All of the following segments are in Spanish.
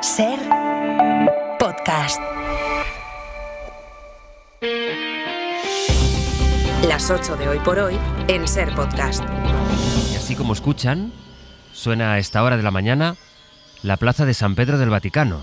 Ser Podcast. Las 8 de hoy por hoy en Ser Podcast. Y así como escuchan, suena a esta hora de la mañana la plaza de San Pedro del Vaticano,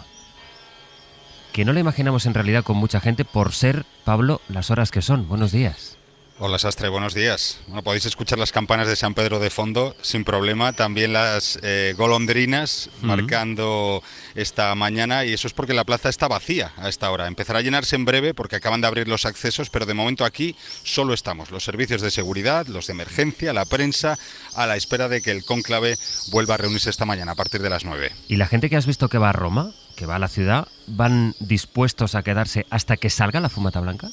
que no la imaginamos en realidad con mucha gente por ser, Pablo, las horas que son. Buenos días. Hola Sastre, buenos días. Bueno, podéis escuchar las campanas de San Pedro de fondo sin problema, también las golondrinas marcando esta mañana, y eso es porque la plaza está vacía a esta hora. Empezará a llenarse en breve porque acaban de abrir los accesos, pero de momento aquí solo estamos los servicios de seguridad, los de emergencia, la prensa, a la espera de que el cónclave vuelva a reunirse esta mañana a partir de las 9. ¿Y la gente que has visto que va a Roma, que va a la ciudad, van dispuestos a quedarse hasta que salga la fumata blanca?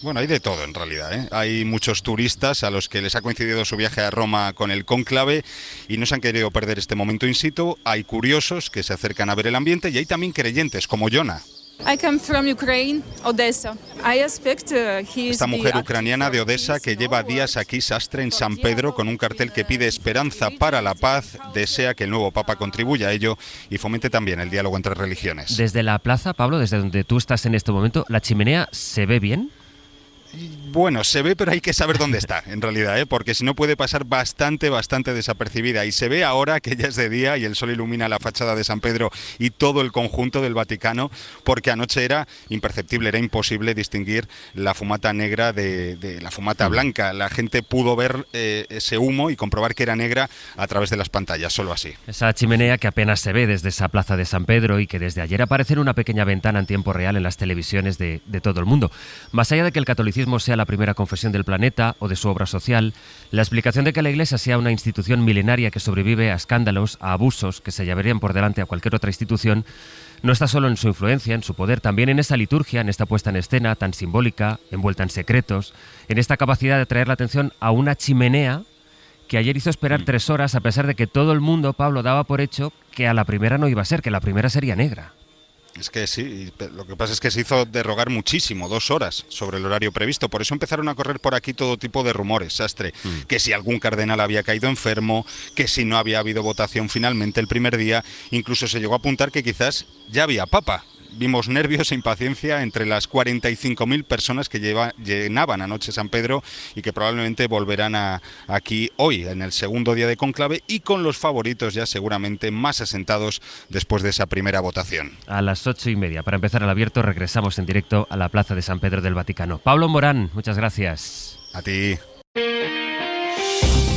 Bueno, hay de todo en realidad, ¿eh? Hay muchos turistas a los que les ha coincidido su viaje a Roma con el cónclave y no se han querido perder este momento in situ. Hay curiosos que se acercan a ver el ambiente y hay también creyentes como Yona. Esta mujer ucraniana de Odessa que lleva días aquí, Sastre, en San Pedro, con un cartel que pide esperanza para la paz, desea que el nuevo Papa contribuya a ello y fomente también el diálogo entre religiones. Desde la plaza, Pablo, desde donde tú estás en este momento, ¿la chimenea se ve bien? Bueno, se ve, pero hay que saber dónde está, en realidad, porque si no puede pasar bastante desapercibida. Y se ve ahora que ya es de día y el sol ilumina la fachada de San Pedro y todo el conjunto del Vaticano, porque anoche era imperceptible, era imposible distinguir la fumata negra de la fumata blanca. La gente pudo ver ese humo y comprobar que era negra a través de las pantallas, solo así. Esa chimenea que apenas se ve desde esa plaza de San Pedro y que desde ayer aparece en una pequeña ventana en tiempo real en las televisiones de todo el mundo. Más allá de que el catolicismo sea la primera confesión del planeta o de su obra social, la explicación de que la Iglesia sea una institución milenaria que sobrevive a escándalos, a abusos que se llevarían por delante a cualquier otra institución, no está solo en su influencia, en su poder, también en esa liturgia, en esta puesta en escena tan simbólica, envuelta en secretos, en esta capacidad de atraer la atención a una chimenea que ayer hizo esperar 3 horas, a pesar de que todo el mundo, Pablo, daba por hecho que a la primera no iba a ser, que la primera sería negra. Es que sí, lo que pasa es que se hizo derrogar muchísimo, 2 horas sobre el horario previsto. Por eso empezaron a correr por aquí todo tipo de rumores, Sastre. Que si algún cardenal había caído enfermo, que si no había habido votación finalmente el primer día. Incluso se llegó a apuntar que quizás ya había papa. Vimos nervios e impaciencia entre las 45.000 personas que llenaban anoche San Pedro y que probablemente volverán aquí hoy, en el segundo día de cónclave, y con los favoritos ya seguramente más asentados después de esa primera votación. A las 8:30, para empezar el abierto, regresamos en directo a la plaza de San Pedro del Vaticano. Pablo Morán, muchas gracias. A ti.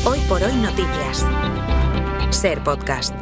Hoy por hoy noticias. Ser Podcast.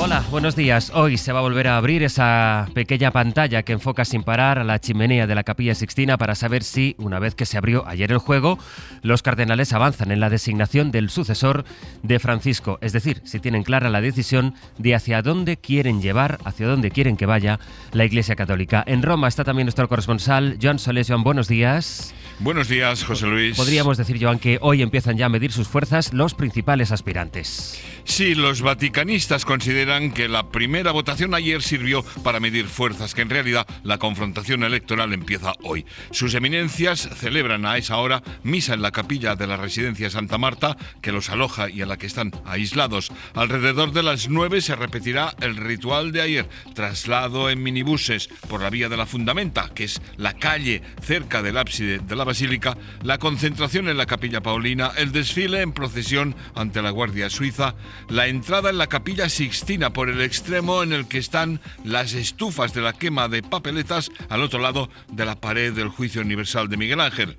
Hola, buenos días. Hoy se va a volver a abrir esa pequeña pantalla que enfoca sin parar a la chimenea de la Capilla Sixtina para saber si, una vez que se abrió ayer el juego, los cardenales avanzan en la designación del sucesor de Francisco. Es decir, si tienen clara la decisión de hacia dónde quieren llevar, hacia dónde quieren que vaya la Iglesia Católica. En Roma está también nuestro corresponsal, Joan Solés. Joan, buenos días. Buenos días, José Luis. Podríamos decir, Joan, que hoy empiezan ya a medir sus fuerzas los principales aspirantes. Sí, los vaticanistas consideran que la primera votación ayer sirvió para medir fuerzas, que en realidad la confrontación electoral empieza hoy. Sus eminencias celebran a esa hora misa en la capilla de la residencia Santa Marta, que los aloja y en la que están aislados. Alrededor de las 9 se repetirá el ritual de ayer, traslado en minibuses por la vía de la Fundamenta, que es la calle cerca del ábside de la basílica, la concentración en la capilla Paulina, el desfile en procesión ante la Guardia Suiza, la entrada en la capilla Sixtina por el extremo en el que están las estufas de la quema de papeletas al otro lado de la pared del Juicio Universal de Miguel Ángel.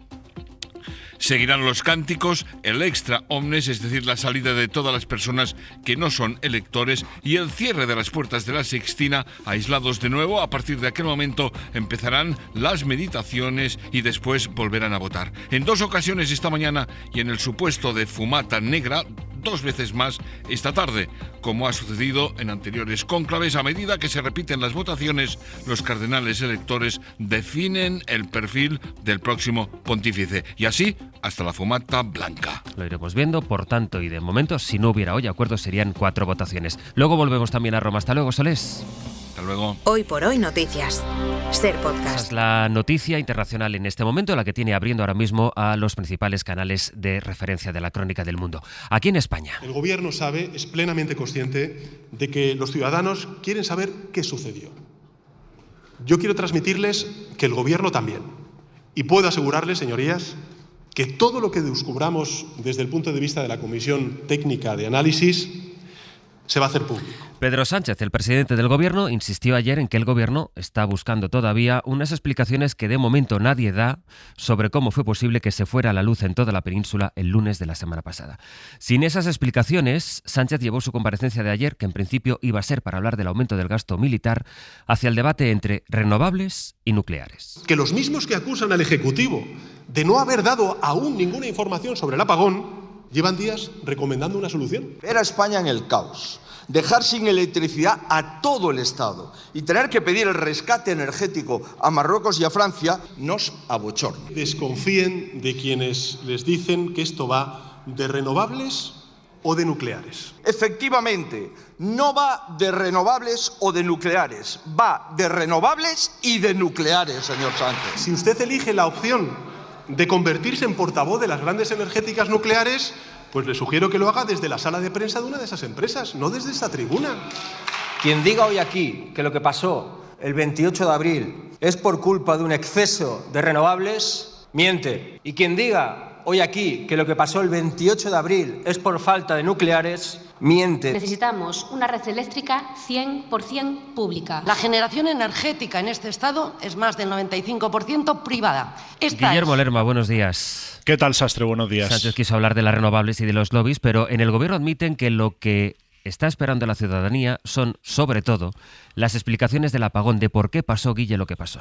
Seguirán los cánticos, el extra omnes, es decir, la salida de todas las personas que no son electores, y el cierre de las puertas de la Sixtina, aislados de nuevo. A partir de aquel momento empezarán las meditaciones y después volverán a votar. En 2 ocasiones esta mañana y en el supuesto de fumata negra, 2 veces más esta tarde. Como ha sucedido en anteriores cónclaves, a medida que se repiten las votaciones, los cardenales electores definen el perfil del próximo pontífice. Y así hasta la fumata blanca. Lo iremos viendo, por tanto, y de momento, si no hubiera hoy acuerdo, serían 4 votaciones. Luego volvemos también a Roma. Hasta luego, Solés. Hasta luego. Hoy por hoy noticias. Ser Esa Podcast. es la noticia internacional en este momento, la que tiene abriendo ahora mismo a los principales canales de referencia de la crónica del mundo. Aquí en España. El Gobierno sabe, es plenamente consciente de que los ciudadanos quieren saber qué sucedió. Yo quiero transmitirles que el Gobierno también. Y puedo asegurarles, señorías, que todo lo que descubramos desde el punto de vista de la Comisión Técnica de Análisis se va a hacer público. Pedro Sánchez, el presidente del Gobierno, insistió ayer en que el Gobierno está buscando todavía unas explicaciones que de momento nadie da sobre cómo fue posible que se fuera la luz en toda la península el lunes de la semana pasada. Sin esas explicaciones, Sánchez llevó su comparecencia de ayer, que en principio iba a ser para hablar del aumento del gasto militar, hacia el debate entre renovables y nucleares. Que los mismos que acusan al Ejecutivo de no haber dado aún ninguna información sobre el apagón llevan días recomendando una solución. Ver a España en el caos, dejar sin electricidad a todo el Estado y tener que pedir el rescate energético a Marruecos y a Francia nos abochorna. Desconfíen de quienes les dicen que esto va de renovables o de nucleares. Efectivamente, no va de renovables o de nucleares, va de renovables y de nucleares, señor Sánchez. Si usted elige la opción de convertirse en portavoz de las grandes energéticas nucleares, pues le sugiero que lo haga desde la sala de prensa de una de esas empresas, no desde esta tribuna. Quien diga hoy aquí que lo que pasó el 28 de abril es por culpa de un exceso de renovables, miente. Y quien diga hoy aquí que lo que pasó el 28 de abril es por falta de nucleares, miente. Necesitamos una red eléctrica 100% pública. La generación energética en este estado es más del 95% privada. Guillermo Lerma, buenos días. ¿Qué tal, Sastre? Buenos días. Sánchez quiso hablar de las renovables y de los lobbies, pero en el Gobierno admiten que lo que está esperando la ciudadanía son, sobre todo, las explicaciones del apagón de por qué pasó, Guille, lo que pasó.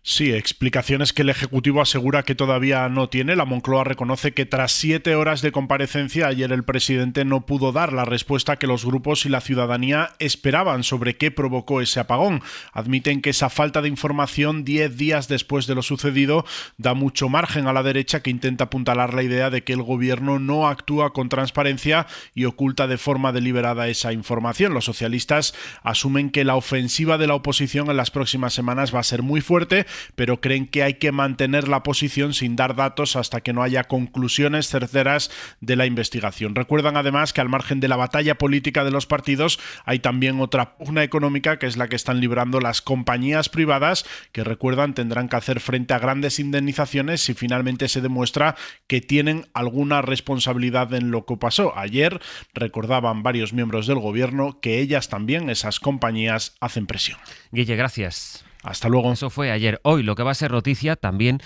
Sí, explicaciones que el Ejecutivo asegura que todavía no tiene. La Moncloa reconoce que tras 7 horas de comparecencia ayer el presidente no pudo dar la respuesta que los grupos y la ciudadanía esperaban sobre qué provocó ese apagón. Admiten que esa falta de información 10 días después de lo sucedido da mucho margen a la derecha, que intenta apuntalar la idea de que el gobierno no actúa con transparencia y oculta de forma deliberada esa información. Los socialistas asumen que la ofensiva de la oposición en las próximas semanas va a ser muy fuerte, pero creen que hay que mantener la posición sin dar datos hasta que no haya conclusiones certeras de la investigación. Recuerdan además que al margen de la batalla política de los partidos hay también otra pugna económica, que es la que están librando las compañías privadas, que recuerdan tendrán que hacer frente a grandes indemnizaciones si finalmente se demuestra que tienen alguna responsabilidad en lo que pasó. Ayer recordaban varios miembros del gobierno que ellas también, esas compañías, hacen presión. Guille, gracias. Hasta luego. Eso fue ayer. Hoy lo que va a ser noticia también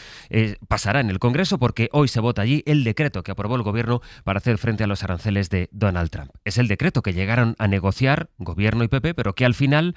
pasará en el Congreso, porque hoy se vota allí el decreto que aprobó el Gobierno para hacer frente a los aranceles de Donald Trump. Es el decreto que llegaron a negociar Gobierno y PP, pero que al final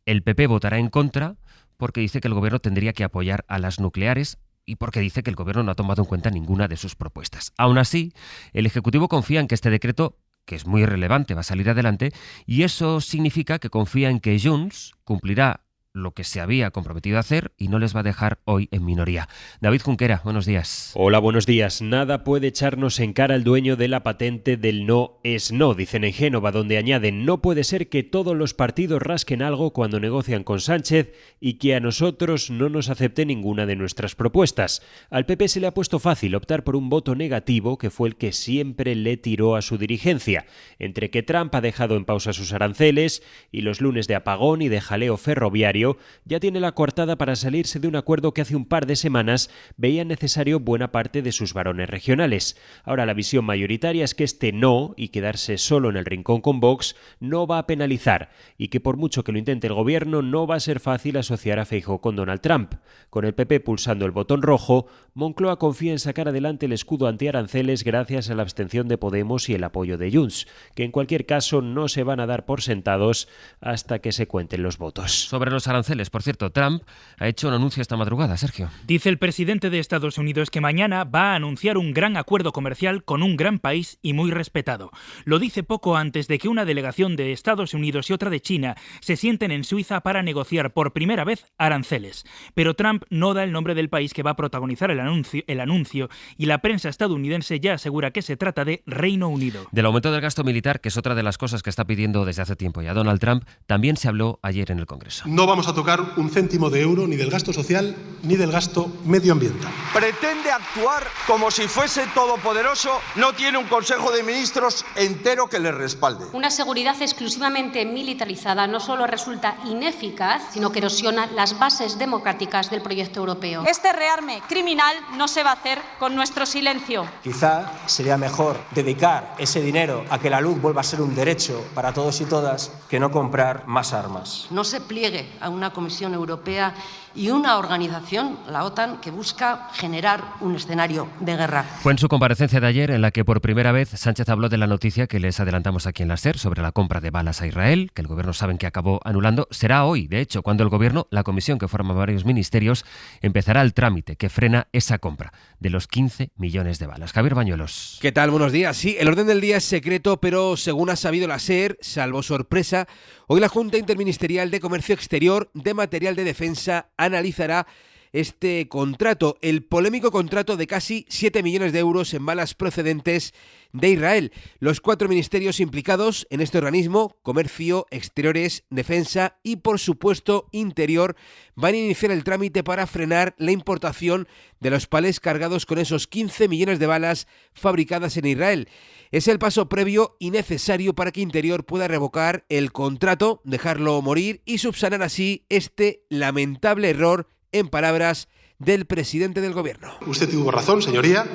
el PP votará en contra porque dice que el Gobierno tendría que apoyar a las nucleares y porque dice que el Gobierno no ha tomado en cuenta ninguna de sus propuestas. Aún así, el Ejecutivo confía en que este decreto, que es muy relevante, va a salir adelante, y eso significa que confía en que Junts cumplirá lo que se había comprometido a hacer y no les va a dejar hoy en minoría. David Junquera, buenos días. Hola, buenos días. Nada puede echarnos en cara al dueño de la patente del no es no, dicen en Génova, donde añaden: no puede ser que todos los partidos rasquen algo cuando negocian con Sánchez y que a nosotros no nos acepte ninguna de nuestras propuestas. Al PP se le ha puesto fácil optar por un voto negativo, que fue el que siempre le tiró a su dirigencia. Entre que Trump ha dejado en pausa sus aranceles y los lunes de apagón y de jaleo ferroviario, ya tiene la coartada para salirse de un acuerdo que hace un par de semanas veía necesario buena parte de sus varones regionales. Ahora la visión mayoritaria es que este no, y quedarse solo en el rincón con Vox, no va a penalizar, y que por mucho que lo intente el gobierno no va a ser fácil asociar a Feijóo con Donald Trump. Con el PP pulsando el botón rojo, Moncloa confía en sacar adelante el escudo antiaranceles gracias a la abstención de Podemos y el apoyo de Junts, que en cualquier caso no se van a dar por sentados hasta que se cuenten los votos. Sobre los aranceles aranceles, por cierto, Trump ha hecho un anuncio esta madrugada, Sergio. Dice el presidente de Estados Unidos que mañana va a anunciar un gran acuerdo comercial con un gran país y muy respetado. Lo dice poco antes de que una delegación de Estados Unidos y otra de China se sienten en Suiza para negociar por primera vez aranceles. Pero Trump no da el nombre del país que va a protagonizar el anuncio y la prensa estadounidense ya asegura que se trata de Reino Unido. Del aumento del gasto militar, que es otra de las cosas que está pidiendo desde hace tiempo ya Donald Trump, también se habló ayer en el Congreso. No vamos a tocar un céntimo de euro ni del gasto social ni del gasto medioambiental. Pretende actuar como si fuese todopoderoso, no tiene un Consejo de Ministros entero que le respalde. Una seguridad exclusivamente militarizada no solo resulta ineficaz, sino que erosiona las bases democráticas del proyecto europeo. Este rearme criminal no se va a hacer con nuestro silencio. Quizá sería mejor dedicar ese dinero a que la luz vuelva a ser un derecho para todos y todas que no comprar más armas. No se pliegue a una Comisión Europea y una organización, la OTAN, que busca generar un escenario de guerra. Fue en su comparecencia de ayer en la que por primera vez Sánchez habló de la noticia que les adelantamos aquí en la SER sobre la compra de balas a Israel, que el gobierno saben que acabó anulando. Será hoy, de hecho, cuando el gobierno, la comisión que forma varios ministerios, empezará el trámite que frena esa compra de los 15 millones de balas. Javier Bañuelos. ¿Qué tal? Buenos días. Sí, el orden del día es secreto, pero según ha sabido la SER, salvo sorpresa, hoy la Junta Interministerial de Comercio Exterior de Material de Defensa analizará este contrato, el polémico contrato de casi 7 millones de euros en balas procedentes de Israel. Los 4 ministerios implicados en este organismo, Comercio, Exteriores, Defensa y, por supuesto, Interior, van a iniciar el trámite para frenar la importación de los palés cargados con esos 15 millones de balas fabricadas en Israel. Es el paso previo y necesario para que Interior pueda revocar el contrato, dejarlo morir y subsanar así este lamentable error, en palabras del presidente del gobierno. Usted tuvo razón, señoría,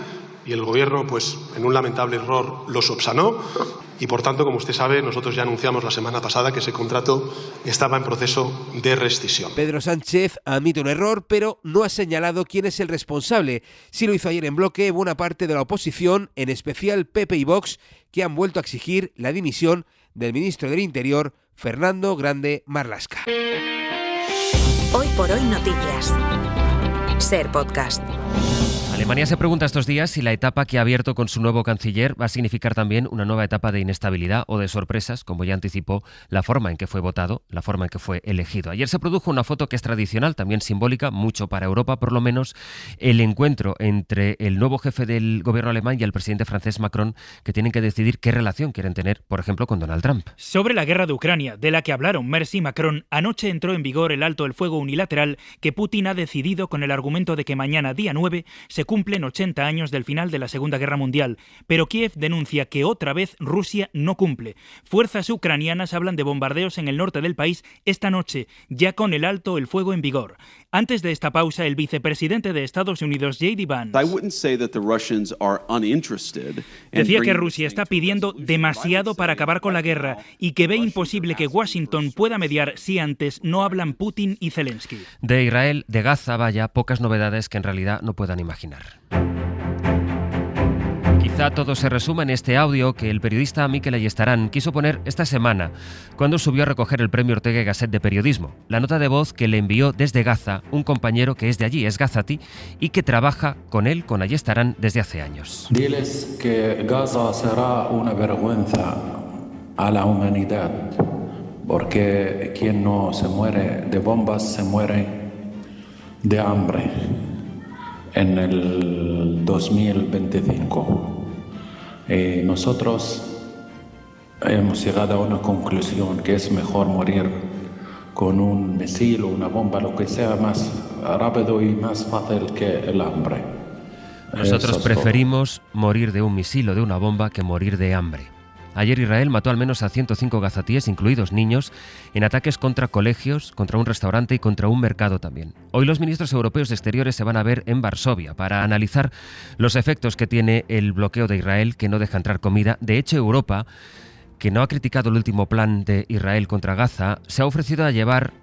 y el gobierno, pues, en un lamentable error lo subsanó y, por tanto, como usted sabe, nosotros ya anunciamos la semana pasada que ese contrato estaba en proceso de rescisión. Pedro Sánchez admite un error, pero no ha señalado quién es el responsable. Sí lo hizo ayer en bloque buena parte de la oposición, en especial PP y Vox, que han vuelto a exigir la dimisión del ministro del Interior, Fernando Grande Marlaska. Hoy por hoy noticias. SER Podcast. Alemania se pregunta estos días si la etapa que ha abierto con su nuevo canciller va a significar también una nueva etapa de inestabilidad o de sorpresas, como ya anticipó la forma en que fue votado, la forma en que fue elegido. Ayer se produjo una foto que es tradicional, también simbólica, mucho para Europa, por lo menos, el encuentro entre el nuevo jefe del gobierno alemán y el presidente francés Macron, que tienen que decidir qué relación quieren tener, por ejemplo, con Donald Trump. Sobre la guerra de Ucrania, de la que hablaron Merz y Macron, anoche entró en vigor el alto el fuego unilateral que Putin ha decidido con el argumento de que mañana, día 9, se cumplen 80 años del final de la Segunda Guerra Mundial, pero Kiev denuncia que otra vez Rusia no cumple. Fuerzas ucranianas hablan de bombardeos en el norte del país esta noche, ya con el alto el fuego en vigor. Antes de esta pausa, el vicepresidente de Estados Unidos, J.D. Vance, decía que Rusia está pidiendo demasiado para acabar con la guerra y que ve imposible que Washington pueda mediar si antes no hablan Putin y Zelensky. De Israel, de Gaza, vaya, pocas novedades que en realidad no puedan imaginar. Quizá todo se resuma en este audio que el periodista Mikel Ayestarán quiso poner esta semana, cuando subió a recoger el premio Ortega y Gasset de periodismo. La nota de voz que le envió desde Gaza un compañero que es de allí, es gazatí, y que trabaja con él, con Ayestarán, desde hace años. Diles que Gaza será una vergüenza a la humanidad, porque quien no se muere de bombas se muere de hambre en el 2025. Nosotros hemos llegado a una conclusión que es mejor morir con un misil o una bomba, lo que sea más rápido y más fácil que el hambre. Nosotros preferimos morir de un misil o de una bomba que morir de hambre. Ayer Israel mató al menos a 105 gazatíes, incluidos niños, en ataques contra colegios, contra un restaurante y contra un mercado también. Hoy los ministros europeos de Exteriores se van a ver en Varsovia para analizar los efectos que tiene el bloqueo de Israel, que no deja entrar comida. De hecho, Europa, que no ha criticado el último plan de Israel contra Gaza, se ha ofrecido a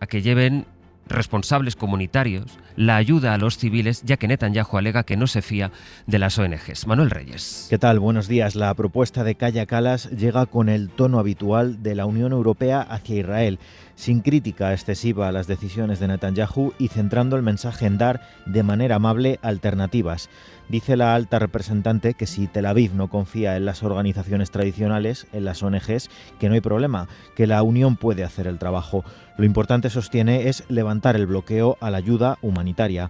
que lleven responsables comunitarios, la ayuda a los civiles, ya que Netanyahu alega que no se fía de las ONGs. Manuel Reyes. ¿Qué tal? Buenos días. La propuesta de Kaja Kallas llega con el tono habitual de la Unión Europea hacia Israel, sin crítica excesiva a las decisiones de Netanyahu y centrando el mensaje en dar de manera amable alternativas. Dice la alta representante que si Tel Aviv no confía en las organizaciones tradicionales, en las ONGs, que no hay problema, que la Unión puede hacer el trabajo. Lo importante, sostiene, es levantar el bloqueo a la ayuda humanitaria.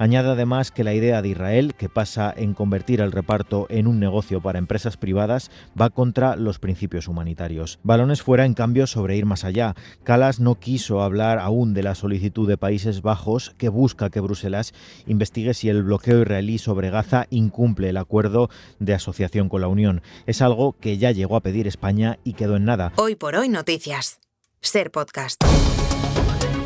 Añade además que la idea de Israel, que pasa en convertir el reparto en un negocio para empresas privadas, va contra los principios humanitarios. Balones fuera, en cambio, sobre ir más allá. Kallas no quiso hablar aún de la solicitud de Países Bajos, que busca que Bruselas investigue si el bloqueo israelí sobre Gaza incumple el acuerdo de asociación con la Unión. Es algo que ya llegó a pedir España y quedó en nada. Hoy por hoy noticias. Ser Podcast.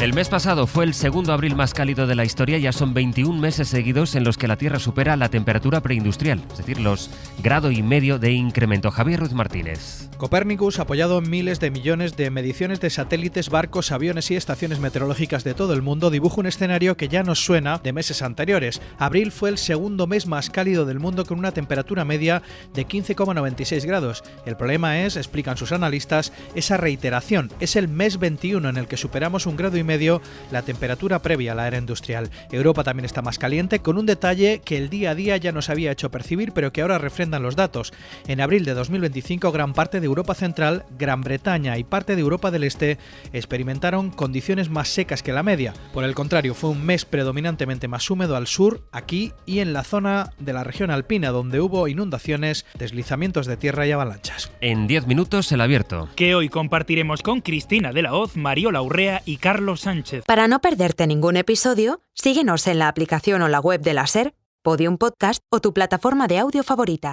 El mes pasado fue el segundo abril más cálido de la historia. Ya son 21 meses seguidos en los que la Tierra supera la temperatura preindustrial, es decir, los 1,5 grados de incremento. Javier Ruiz Martínez. Copernicus, apoyado en miles de millones de mediciones de satélites, barcos, aviones y estaciones meteorológicas de todo el mundo, dibuja un escenario que ya nos suena de meses anteriores. Abril fue el segundo mes más cálido del mundo, con una temperatura media de 15,96 grados. El problema es, explican sus analistas, esa reiteración. Es el mes 21 en el que superamos 1,5 grados la temperatura previa a la era industrial. Europa también está más caliente, con un detalle que el día a día ya nos había hecho percibir, pero que ahora refrendan los datos. En abril de 2025, gran parte de Europa Central, Gran Bretaña y parte de Europa del Este experimentaron condiciones más secas que la media. Por el contrario, fue un mes predominantemente más húmedo al sur, aquí y en la zona de la región alpina, donde hubo inundaciones, deslizamientos de tierra y avalanchas. En 10 minutos, el abierto. Que hoy compartiremos con Cristina de la Hoz, Mariola Urrea y Carlos Sánchez. Para no perderte ningún episodio, síguenos en la aplicación o la web de la SER, Podium Podcast o tu plataforma de audio favorita.